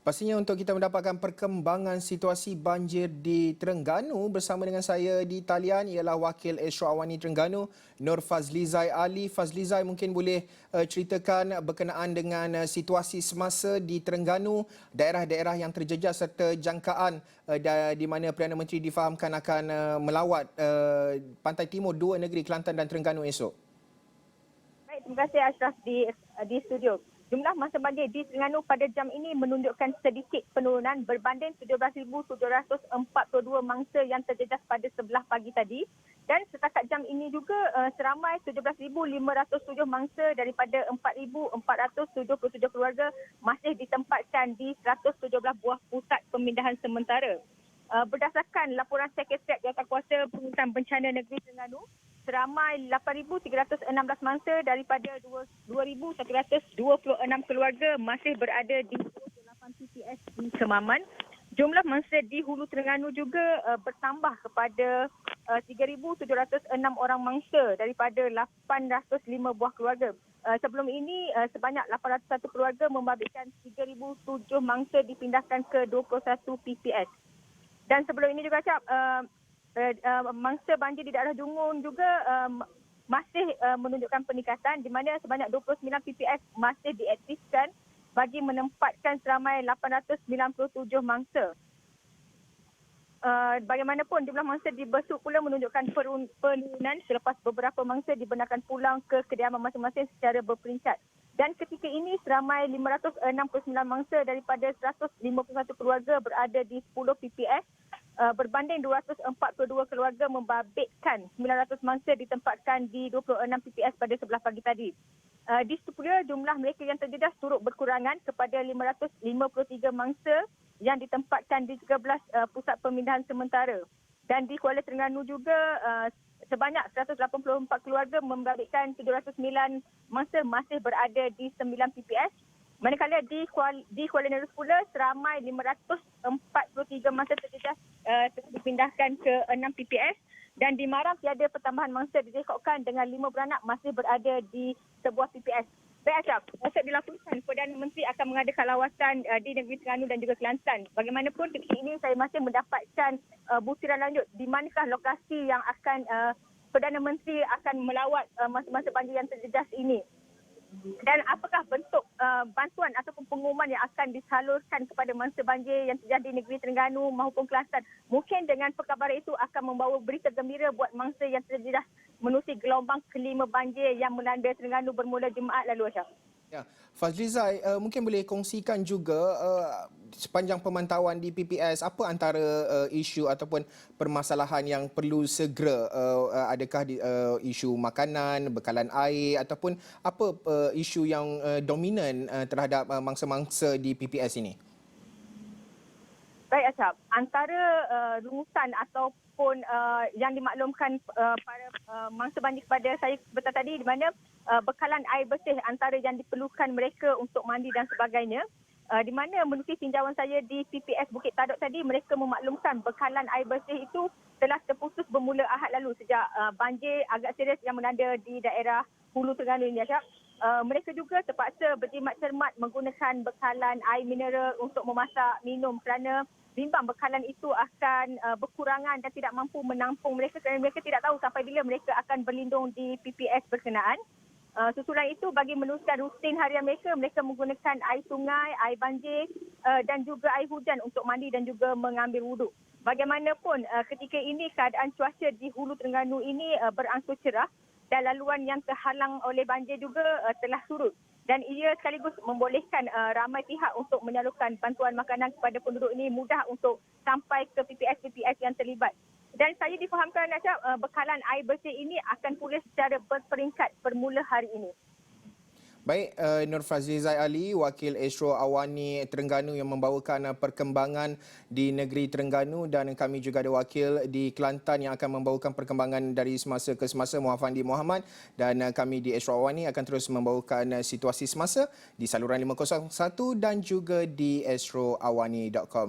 Pastinya untuk kita mendapatkan perkembangan situasi banjir di Terengganu, bersama dengan saya di talian ialah Wakil Astro Awani Terengganu, Nur Fazlizai Ali. Fazlizai, mungkin boleh ceritakan berkenaan dengan situasi semasa di Terengganu, daerah-daerah yang terjejas serta jangkaan di mana Perdana Menteri difahamkan akan melawat pantai timur dua negeri Kelantan dan Terengganu esok. Baik, terima kasih Ashraf di studio. Jumlah masa banjir di Terengganu pada jam ini menunjukkan sedikit penurunan berbanding 17,742 mangsa yang terjejas pada 11 pagi tadi. Dan setakat jam ini juga seramai 17,507 mangsa daripada 4,477 keluarga masih ditempatkan di 117 buah pusat pemindahan sementara. Berdasarkan laporan Sekretariat Jawatankuasa Pengurusan Bencana Negeri Terengganu, seramai 8,316 mangsa daripada 2,126 keluarga masih berada di 8 PPS di Kemaman. Jumlah mangsa di Hulu Terengganu juga bertambah kepada 3,706 orang mangsa daripada 805 buah keluarga. Sebelum ini sebanyak 801 keluarga membabitkan 3,007 mangsa dipindahkan ke 21 PPS. Dan sebelum ini juga mangsa banjir di daerah Jungun juga masih menunjukkan peningkatan di mana sebanyak 29 PPS masih diaktifkan bagi menempatkan seramai 897 mangsa. Bagaimanapun jumlah mangsa di Besuk pula menunjukkan penurunan selepas beberapa mangsa dibenarkan pulang ke kediaman masing-masing secara berperingkat. Dan ketika ini seramai 569 mangsa daripada 151 keluarga berada di 10 PPS berbanding 242 keluarga membabitkan 900 mangsa ditempatkan di 26 PPS pada 11 pagi tadi. Di situ pula jumlah mereka yang terjejas turut berkurangan kepada 553 mangsa yang ditempatkan di 13 pusat pemindahan sementara. Dan di Kuala Terengganu juga sebanyak 184 keluarga membabitkan 709 mangsa masih berada di 9 PPS. Manakala di Kuala Nerus pula seramai 543 mangsa terjejas dipindahkan ke 6 PPS. Dan di Maram tiada pertambahan mangsa direkodkan dengan 5 beranak masih berada di sebuah PPS. Baik Ashraf, esok dilaporkan Perdana Menteri akan mengadakan lawatan di negeri Terengganu dan juga Kelantan. Bagaimanapun ketika ini saya masih mendapatkan butiran lanjut di manakah lokasi yang akan Perdana Menteri akan melawat masa-masa banjir yang terjejas ini. Dan apakah bentuk bantuan ataupun pengumuman yang akan disalurkan kepada mangsa banjir yang terjadi di negeri Terengganu maupun Kelantan. Mungkin dengan perkabaran itu akan membawa berita gembira buat mangsa yang terjejas menerusi gelombang kelima banjir yang melanda Terengganu bermula Jumaat lalu, Ashraf. Ya, Fazlizai, mungkin boleh kongsikan juga sepanjang pemantauan di PPS, apa antara isu ataupun permasalahan yang perlu segera, adakah isu makanan, bekalan air ataupun apa isu yang dominan terhadap mangsa-mangsa di PPS ini? Baik Ashraf, antara rumusan ataupun yang dimaklumkan para mangsa banjir kepada saya sebentar tadi di mana bekalan air bersih antara yang diperlukan mereka untuk mandi dan sebagainya. Di mana menerusi tinjauan saya di PPS Bukit Taduk tadi, mereka memaklumkan bekalan air bersih itu telah terputus bermula Ahad lalu sejak banjir agak serius yang melanda di daerah Hulu Terengganu ini, Ashraf. Mereka juga terpaksa berjimat cermat menggunakan bekalan air mineral untuk memasak, minum kerana bimbang bekalan itu akan berkurangan dan tidak mampu menampung mereka kerana mereka tidak tahu sampai bila mereka akan berlindung di PPS berkenaan. Susulan itu bagi meneruskan rutin harian mereka, mereka menggunakan air sungai, air banjir dan juga air hujan untuk mandi dan juga mengambil wuduk. Bagaimanapun ketika ini keadaan cuaca di Hulu Terengganu ini berangsur cerah dan laluan yang terhalang oleh banjir juga telah surut. Dan ia sekaligus membolehkan ramai pihak untuk menyalurkan bantuan makanan kepada penduduk ini mudah untuk sampai ke PPS-PPS yang terlibat. Dan saya difahamkan bekalan air bersih ini akan pulih secara berperingkat bermula hari ini. Baik, Nur Fazlizai Ali, Wakil Astro Awani Terengganu yang membawakan perkembangan di negeri Terengganu, dan kami juga ada wakil di Kelantan yang akan membawakan perkembangan dari semasa ke semasa, Muhammad Muhammad, dan kami di Astro Awani akan terus membawakan situasi semasa di saluran 501 dan juga di astroawani.com.